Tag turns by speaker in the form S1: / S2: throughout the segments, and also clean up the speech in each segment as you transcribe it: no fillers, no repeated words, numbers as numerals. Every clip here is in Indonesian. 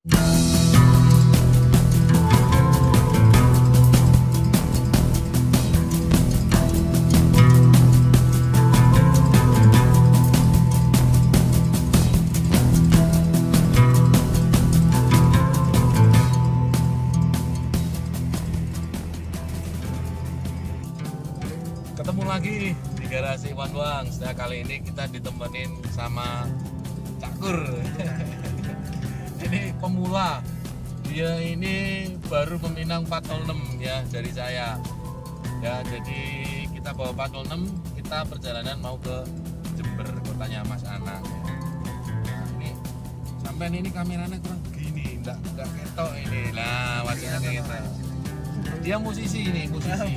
S1: Ketemu lagi di garasi Wan Wang. Setelah kali ini kita ditemenin sama Cakur. Ini pemula. Dia ini baru meminang 406 ya dari saya. Ya, jadi kita bawa 406, kita perjalanan mau ke Jember, kotanya Mas Anang. Nah, ini kameranya kurang begini, enggak ketok ini. Nah, wajahnya kita. Dia musisi ini, musisi.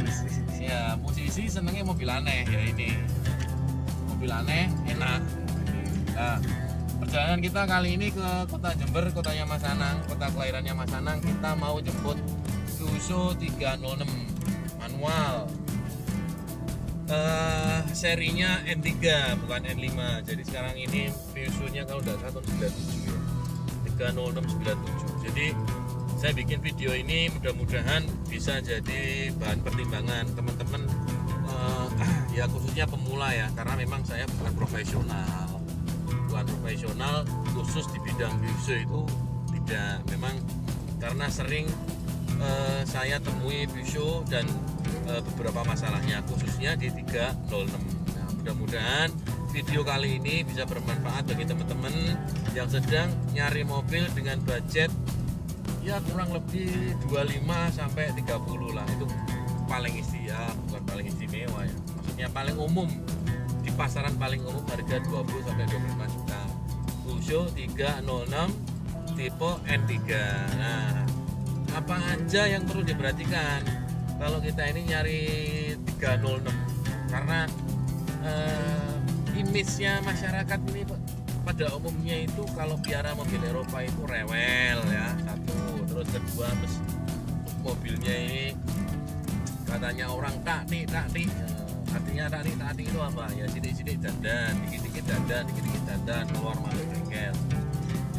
S1: Ya, musisi senengnya mobil aneh ya ini. Mobil aneh enak. Nah, perjalanan kita kali ini ke kota Jember, kotanya Mas Anang, kota kelahirannya Mas Anang. Kita mau jemput Fuso 306 manual. Serinya N3 bukan N5. Jadi sekarang ini Fuso-nya kalau udah 197 ya. 30697. Jadi saya bikin video ini mudah-mudahan bisa jadi bahan pertimbangan teman-teman, ya khususnya pemula ya, karena memang saya bukan profesional khusus di bidang Fuso itu tidak, memang karena sering saya temui Fuso dan beberapa masalahnya khususnya di 306. Nah, mudah-mudahan video kali ini bisa bermanfaat bagi teman-teman yang sedang nyari mobil dengan budget ya kurang lebih 25 sampai 30 lah. Itu paling bukan paling istimewa ya, maksudnya paling umum, di pasaran paling umum harga 20 sampai 25 juta. Fuso 306 tipe N3. Nah, apa aja yang perlu diperhatikan kalau kita ini nyari 306? Karena image-nya masyarakat ini pada umumnya itu kalau piara mobil Eropa itu rewel ya, satu. Terus kedua, mobilnya ini katanya orang taktik. Artinya taktik itu apa? Ya sidik-sidik dandan, dikit-dikit dandan, keluar masuk bengkel.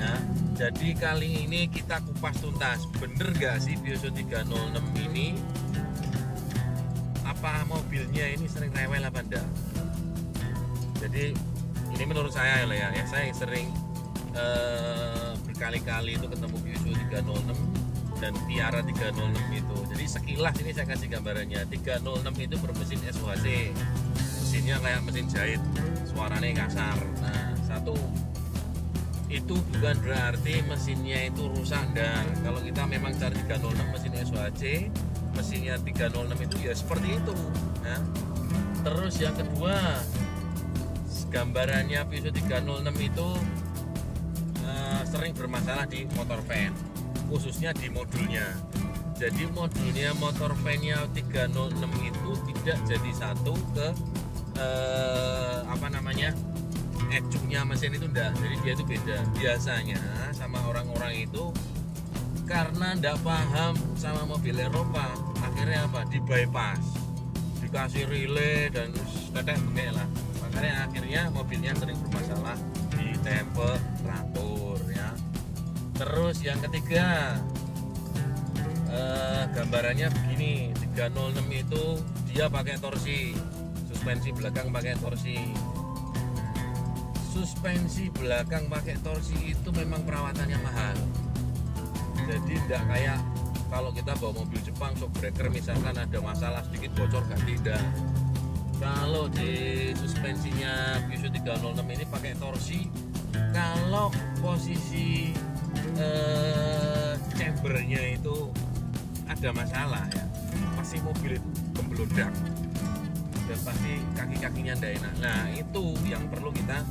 S1: Ya, jadi kali ini kita kupas tuntas, bener gak sih Fuso 306 ini? Apa mobilnya ini sering rewel apa enggak? Jadi ini menurut saya ya, saya sering berkali-kali itu ketemu Fuso 306 dan Tiara 306 itu. Jadi sekilas ini saya kasih gambarannya. 306 itu bermesin SOHC, mesinnya kayak mesin jahit, suaranya kasar. Nah, satu, itu bukan berarti mesinnya itu rusak enggak. Kalau kita memang cari 306 mesin SOHC, mesinnya 306 itu ya seperti itu. Nah, terus yang kedua, gambarannya Fuso 306 itu sering bermasalah di motor fan, khususnya di modulnya. Jadi modulnya motor fan-nya 306 itu tidak jadi satu ke ecuknya mesin itu enggak. Jadi dia itu beda. Biasanya sama orang-orang itu karena enggak paham sama mobil Eropa, akhirnya apa? Di bypass, dikasih relay dan tetek bengek lah. Makanya akhirnya mobilnya sering bermasalah di temperatur ya. Terus yang ketiga, gambarannya begini, 306 itu dia pakai torsi, suspensi belakang pakai torsi. Suspensi belakang pakai torsi itu memang perawatannya mahal. Jadi tidak kayak kalau kita bawa mobil Jepang, shockbreaker misalkan ada masalah sedikit bocor ganti, tidak. Kalau di suspensinya Fuso 306 ini pakai torsi, kalau posisi chambernya itu ada masalah ya, pasti mobil itu gemblodak dan pasti kaki-kakinya tidak enak. Nah, itu yang perlu kita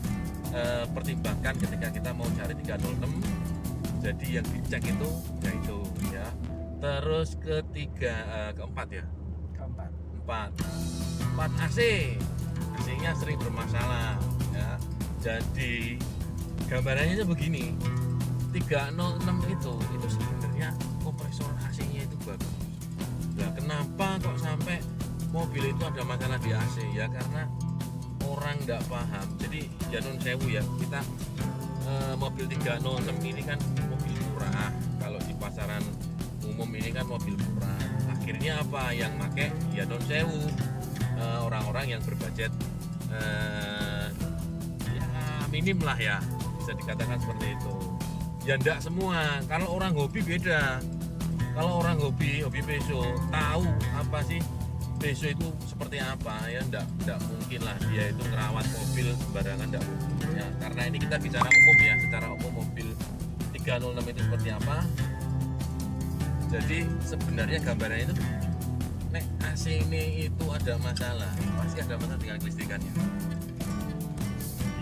S1: pertimbangkan ketika kita mau cari 306. Jadi yang dicek itu ya. Terus keempat AC, AC-nya sering bermasalah ya. Jadi gambarannya begini, 306 itu sebenarnya kompresor AC-nya itu bagus. Nah, kenapa kok sampai mobil itu ada masalah di AC? Ya karena orang nggak paham. Jadi ya nun sewu ya, kita mobil 306 ini kan mobil murah kan mobil murah. Akhirnya apa yang make ya non sewu, orang-orang yang berbudget ya minim lah ya, bisa dikatakan seperti itu. Ya enggak semua, kalau orang hobi beda. Kalau orang hobi peso tahu apa sih peso itu seperti apa ya, enggak mungkin lah dia itu ngerawat mobil sembarangan, enggak mungkin ya. Karena ini kita bicara umum ya, secara umum mobil 306 itu seperti apa. Jadi sebenarnya gambarannya itu nek AC ini itu ada masalah, pasti ada masalah dengan kelistrikannya.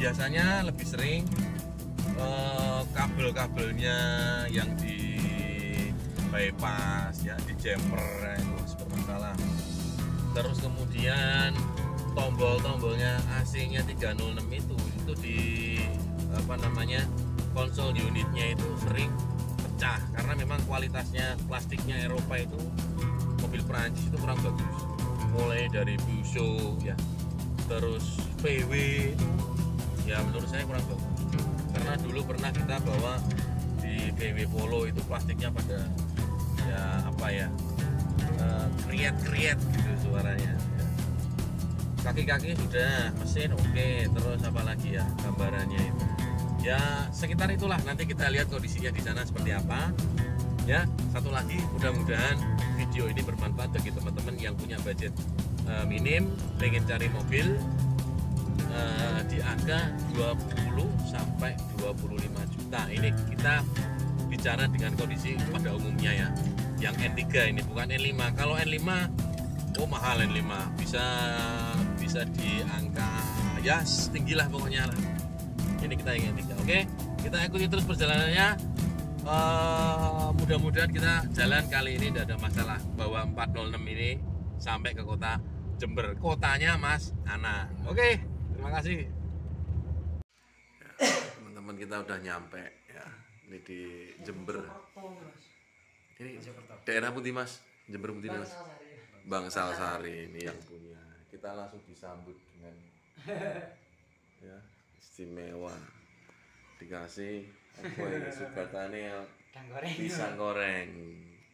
S1: Biasanya lebih sering kabel-kabelnya yang di bypass ya, di jumper itu bermasalah. Terus kemudian tombol-tombolnya AC-nya 306 itu di apa namanya, konsol unitnya itu sering pecah karena memang kualitasnya plastiknya Eropa itu, mobil Prancis itu kurang bagus. Mulai dari Peugeot ya, terus VW itu ya menurut saya kurang bagus. Karena dulu pernah kita bawa di VW Polo itu plastiknya pada ya apa ya, kriet-kriet gitu suaranya. Kaki-kaki sudah, mesin oke, terus apa lagi ya gambarannya itu. Ya sekitar itulah, nanti kita lihat kondisinya di sana seperti apa. Ya, satu lagi, mudah-mudahan video ini bermanfaat bagi teman-teman yang punya budget minim, pengen cari mobil di angka 20 sampai 25 juta. Ini kita bicara dengan kondisi pada umumnya ya. Yang N3 ini bukan N5. Kalau N5 oh mahal, N5 bisa di angka ya tinggi lah pokoknya lah. Ini kita yang N3. Oke, kita ikuti terus perjalanannya. Mudah-mudahan kita jalan kali ini tidak ada masalah, bawa 406 ini sampai ke kota Jember, kotanya Mas Ana. Oke, terima kasih ya, teman-teman, kita udah nyampe ya, ini di Jember. Ini daerah putih Mas, Jember putih Mas, Bangsal-Sari ini yang punya. Kita langsung disambut dengan ya istimewa, dikasih apa ini sugatane pisang goreng,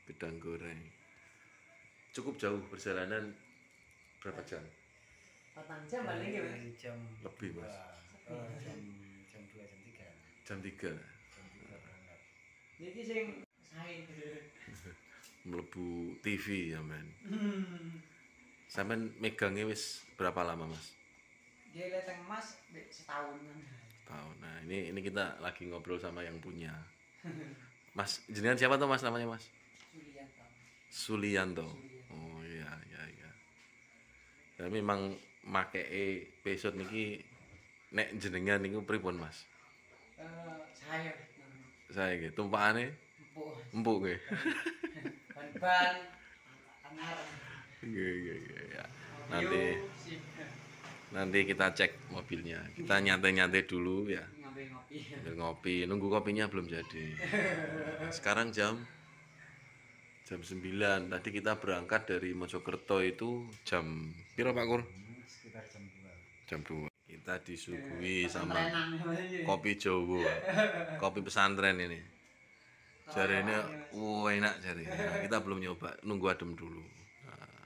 S1: gedang goreng. Cukup jauh perjalanan, berapa jam?
S2: 4 jam paling ya,
S3: jam
S1: lebih Mas.
S3: Jam 2 jam 3.
S1: Jam 3.
S2: Niki sing sae.
S1: Mlebu TV ya men. Sampean megangnya wis berapa lama Mas?
S2: Dia leteng Mas setahun.
S1: Tahun. Nah ini kita lagi ngobrol sama yang punya. Mas, jenengan siapa tuh Mas namanya Mas? Sulianto. Oh iya. Ya memang makee pesut niki nek jenengan niku pripun Mas?
S2: Saya.
S1: Saya nggih tumpakane empuk nggih.
S2: Ban anar.
S1: Nggih ya. Nanti kita cek mobilnya. Kita nyantai-nyantai dulu ya. Ambil ngopi. Nunggu kopinya belum jadi. Sekarang jam 9. Tadi kita berangkat dari Mojokerto itu jam piro Pak Kur?
S3: Sekitar jam 2.
S1: Jam 2. Kita disuguhi sama kopi Jowo. Kopi pesantren ini. Jarene enak jarene. Nah, kita belum nyoba, nunggu adem dulu. Nah,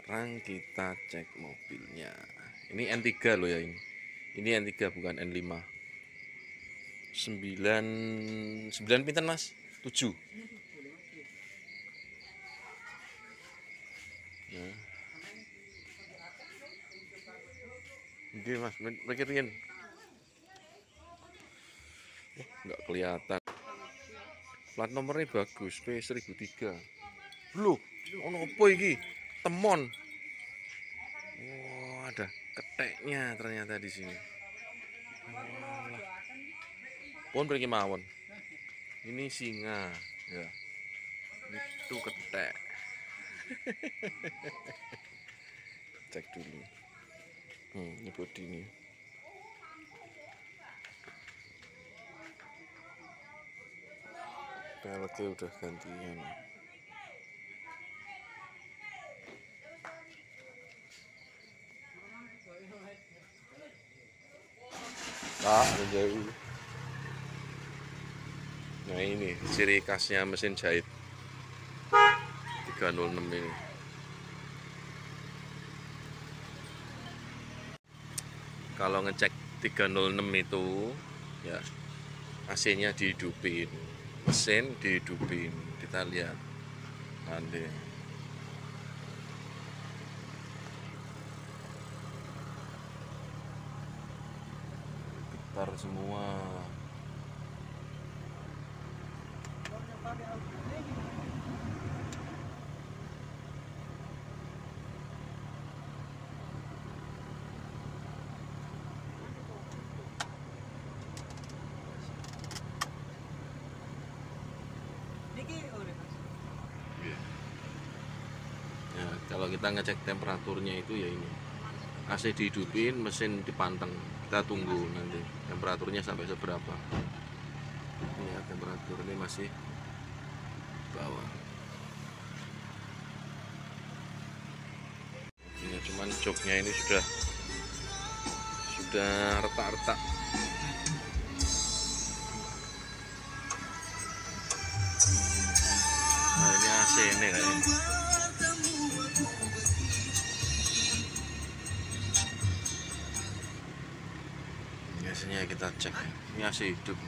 S1: sekarang kita cek mobilnya. Ini N3 loh ya ini. Ini N3 bukan N5. 9 pinten Mas? 7. Nah. Oke Mas, mikirin. Enggak kelihatan. Plat nomornya bagus, P1003. Loh, ono apa iki? Temon. Wah, ada keteknya ternyata di sini. Pun pergi mawon. Ini singa, ya. Itu ketek. Cek dulu. Ini bodi ini. Peleknya udah gantian. Menjauh. Nah ini ciri khasnya mesin jahit. 306 ini. Kalau ngecek 306 itu ya AC-nya dihidupin, mesin dihidupin, kita lihat nanti. Getar semua. Ya, kalau kita ngecek temperaturnya itu ya ini AC dihidupin, mesin dipanteng. Kita tunggu nanti temperaturnya sampai seberapa. Ini ya, temperatur ini masih bawah. Ini cuman joknya ini sudah retak-retak. Nah, ini AC ini kayaknya. Biasanya kita cek ini AC hidup.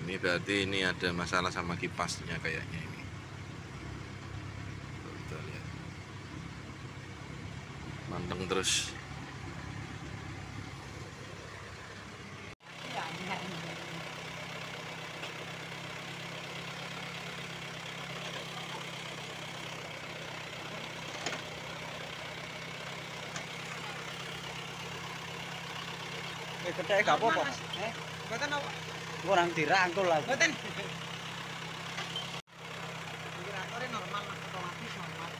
S1: Ini berarti ini ada masalah sama kipasnya kayaknya ini. Kita lihat. Manteng terus.
S2: Gede gak apa-apa. Mboten apa?
S3: Kurang dirangkul lah.
S2: Mboten. Temperaturnya normal, otomatis normal.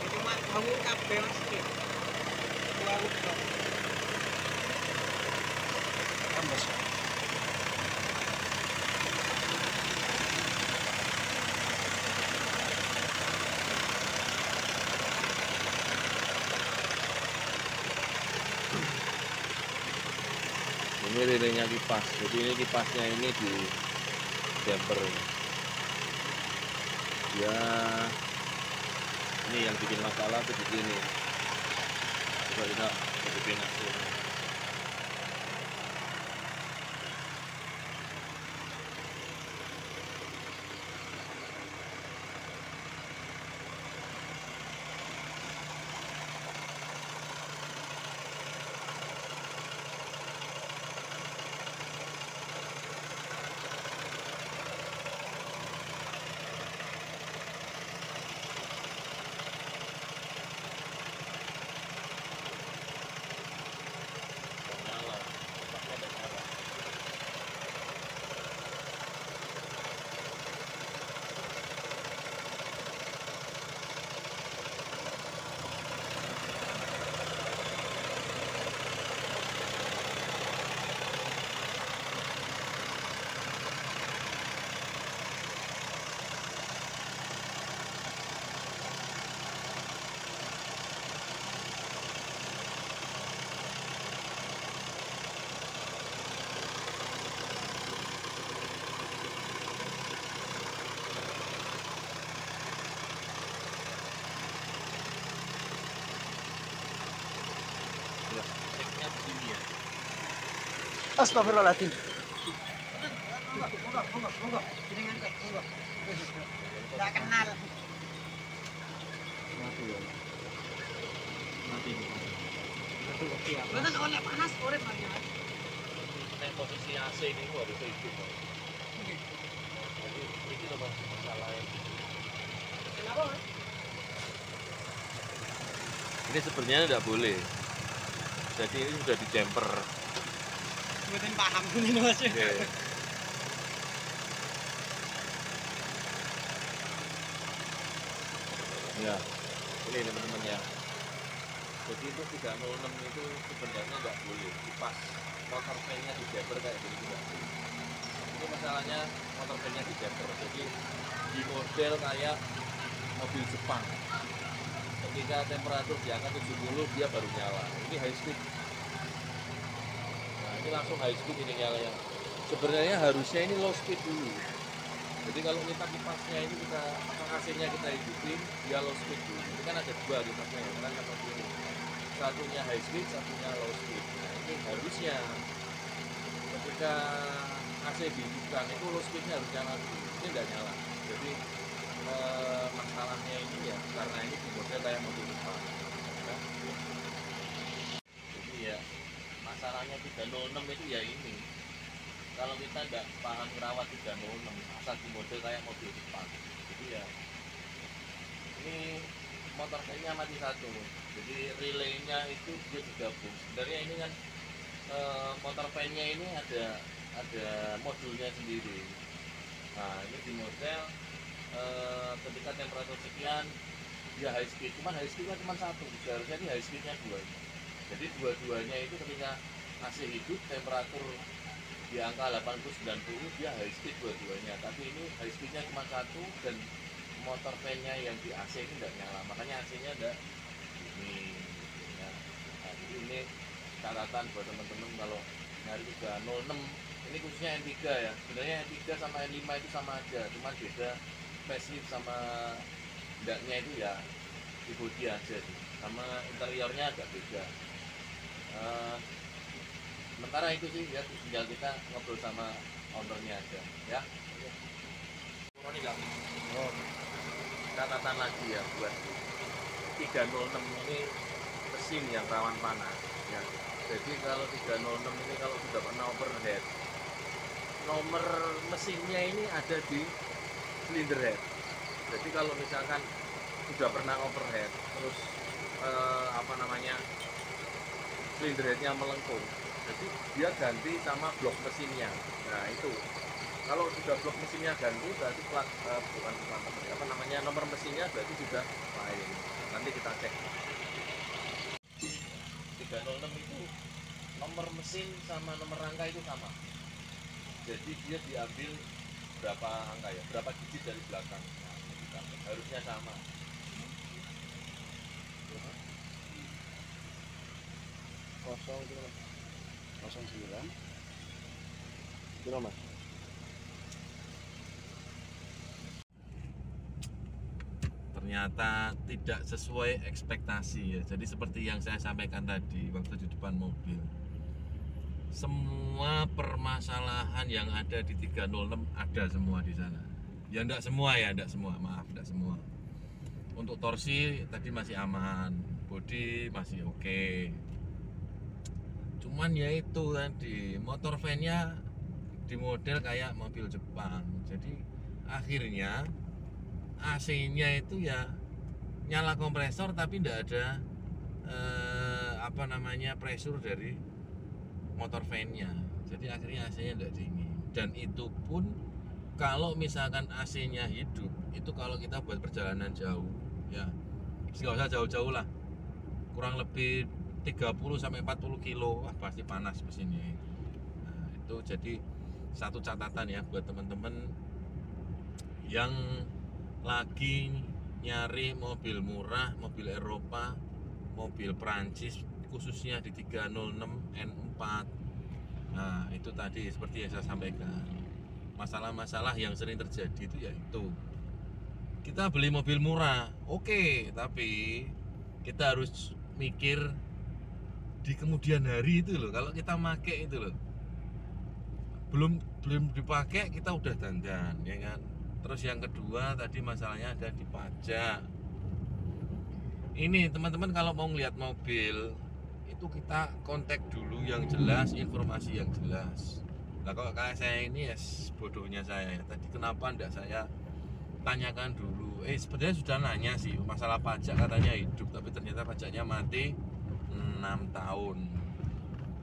S2: Itu mah bau kabeh Mas iki. Bau kok. Tambah.
S1: Ini relenya kipas, jadi ini kipasnya ini di damper. Ya, ini yang bikin masalah tuh di sini. Coba kita hidupin AC-nya.
S3: Astagfirullahaladzim.
S2: Monggo. Jenengan kok, monggo. Enggak kenal. Mboten oleh panas urip mangga.
S1: Nek posisi AC ini harus hidup. Jadi ini loh masalahnya.
S2: Kenapa, Mas?
S1: Ini sebenarnya tidak boleh. Jadi ini sudah di damper.
S2: Mboten paham ini Mas.
S1: Ya, ini teman-teman ya. Jadi itu 306 itu sebenarnya nggak boleh kipas motor fan-nya di damper kayak gini juga. Itu masalahnya motor fan-nya di damper. Jadi di model kayak mobil Jepang. Ketika temperatur di angka 70 dia baru nyala. Ini high speed. Nah, ini langsung high speed ini nyala ya. sebenarnya harusnya ini low speed dulu. Jadi kalau kita kipasnya ini kita AC-nya kita hidupin, dia low speed dulu. Ini kan ada dua kipasnya, kan seperti ini. Satunya high speed, satunya low speed. Nah, ini harusnya ketika AC dihidupkan itu low speednya harus nyala dulu. Ini nggak nyala. Jadi masalahnya ini ya karena ini di model kayak mobil depan. Ya. Jadi ya masalahnya 306 itu ya ini. Kalau kita nggak paham merawat 306 asal di model kayak mobil depan, jadi ya ini motor kayaknya mati satu. Jadi relaynya itu dia digabung. Sebenarnya ini kan motor fan-nya ini ada modulnya sendiri. Nah ini di model ketika temperatur sekian dia high speed, cuman high speednya cuma satu, seharusnya ini high speednya dua. Jadi dua-duanya itu ketika AC hidup temperatur di angka 80-90 dia high speed dua-duanya, tapi ini high speednya cuma satu dan motor fan-nya yang di AC ini tidak nyala, makanya AC-nya ada ini ya. Nah, jadi ini catatan buat teman-teman kalau nyari 306 ini khususnya N3 ya. Sebenarnya N3 sama N5 itu sama aja, cuma beda facelift sama tidaknya itu ya di bodi aja sih, sama interiornya agak beda. Sementara itu sih ya, tinggal kita ngobrol sama ownernya aja ya. Ini enggak catatan lagi ya buat 306 ini mesin yang rawan panas ya. Jadi kalau 306 ini kalau sudah pernah overheat, nomor mesinnya ini ada di cylinder head. Jadi kalau misalkan sudah pernah overheat terus cylinder headnya melengkung, jadi dia ganti sama blok mesinnya. Nah itu kalau sudah blok mesinnya ganti berarti nomor mesinnya berarti sudah lain. Nanti kita cek. 306 itu nomor mesin sama nomor rangka itu sama, jadi dia diambil berapa angka ya, berapa digit dari belakang. Nah, harusnya sama.
S3: Kosong itu 09 kilo mas.
S1: Ternyata tidak sesuai ekspektasi ya. Jadi seperti yang saya sampaikan tadi waktu di depan mobil, semua permasalahan yang ada di 306 ada semua di sana. Ya enggak semua ya, enggak semua, maaf, enggak semua. Untuk torsi tadi masih aman, bodi masih oke. Cuman ya itu tadi motor fan-nya di model kayak mobil Jepang. Jadi akhirnya AC-nya itu ya nyala kompresor tapi tidak ada pressure dari motor fan-nya. Jadi akhirnya AC-nya tidak dingin. Dan itu pun kalau misalkan AC-nya hidup, itu kalau kita buat perjalanan jauh ya, nggak usah jauh-jauh lah, kurang lebih 30-40 kilo, wah pasti panas mesinnya. Nah, itu jadi satu catatan ya buat teman-teman yang lagi nyari mobil murah, mobil Eropa, mobil Prancis, khususnya di 306 N4. Nah itu tadi seperti yang saya sampaikan, masalah-masalah yang sering terjadi itu yaitu kita beli mobil murah, oke, tapi kita harus mikir di kemudian hari itu loh. Kalau kita make itu loh, belum dipakai kita udah dandan ya kan. Terus yang kedua tadi masalahnya ada di pajak. Ini teman-teman kalau mau ngeliat mobil itu kita kontak dulu yang jelas, informasi yang jelas. Nah kalau kayak saya ini ya bodohnya saya ya, tadi kenapa enggak saya tanyakan dulu. Sebenarnya sudah nanya sih masalah pajak, katanya hidup tapi ternyata pajaknya mati 6 tahun,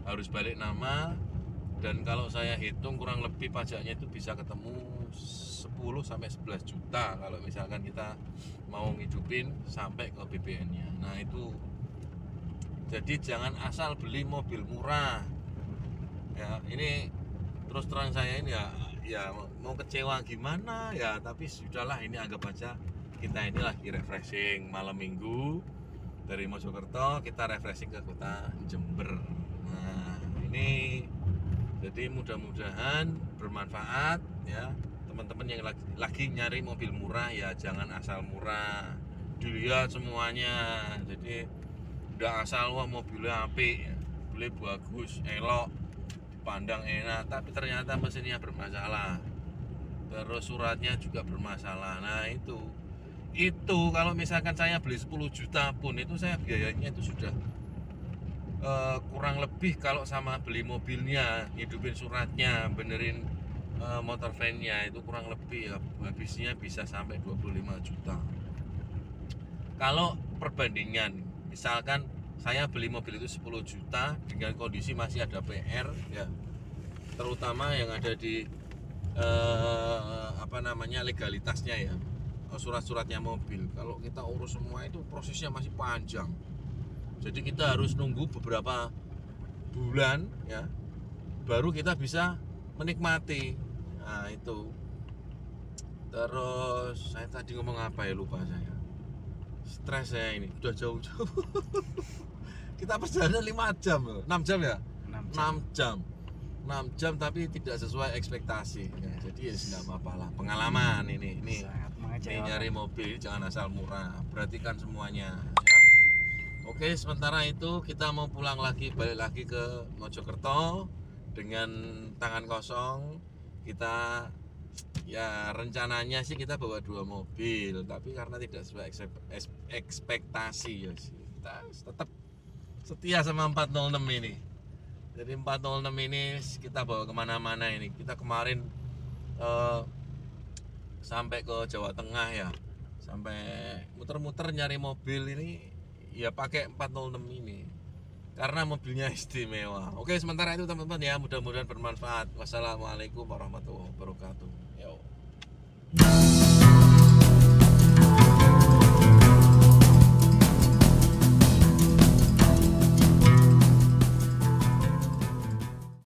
S1: harus balik nama. Dan kalau saya hitung kurang lebih pajaknya itu bisa ketemu 10-11 juta kalau misalkan kita mau ngidupin sampai ke BPN-nya. Nah itu jadi jangan asal beli mobil murah ya. Ini terus terang saya ini ya mau kecewa gimana ya, tapi sudahlah, ini anggap aja kita ini lagi refreshing malam minggu dari Mojokerto, kita refreshing ke kota Jember. Nah ini jadi Jadi mudah-mudahan bermanfaat ya. Teman-teman yang lagi nyari mobil murah ya jangan asal murah, dilihat semuanya. Jadi udah asal wah mobilnya apik ya, boleh bagus, elok, dipandang enak, tapi ternyata mesinnya bermasalah, terus suratnya juga bermasalah. Nah itu kalau misalkan saya beli 10 juta pun itu saya biayanya itu sudah kurang lebih kalau sama beli mobilnya, hidupin suratnya, benerin motor van-nya itu kurang lebih ya, habisnya bisa sampai 25 juta. Kalau perbandingan misalkan saya beli mobil itu 10 juta dengan kondisi masih ada PR ya, terutama yang ada di legalitasnya ya, surat-suratnya mobil. Kalau kita urus semua itu prosesnya masih panjang. Jadi kita harus nunggu beberapa bulan ya, baru kita bisa menikmati. Nah itu. Terus saya tadi ngomong apa ya, lupa saya. Stres saya ini, udah jauh-jauh. Kita perjalanan 5 jam loh, 6 jam ya? 6 jam tapi tidak sesuai ekspektasi ya, jadi ya tidak apa-apa lah, pengalaman ini nyari mobil jangan asal murah, perhatikan semuanya ya. Oke, sementara itu kita mau pulang lagi, balik lagi ke Mojokerto dengan tangan kosong. Kita ya rencananya sih kita bawa 2 mobil, tapi karena tidak sesuai ekspektasi ya sih, kita tetap setia sama 406 ini. Jadi 406 ini kita bawa kemana-mana ini. Kita kemarin sampai ke Jawa Tengah ya, sampai muter-muter nyari mobil ini ya pakai 406 ini karena mobilnya istimewa. Oke, sementara itu teman-teman ya, mudah-mudahan bermanfaat. Wassalamualaikum warahmatullahi wabarakatuh.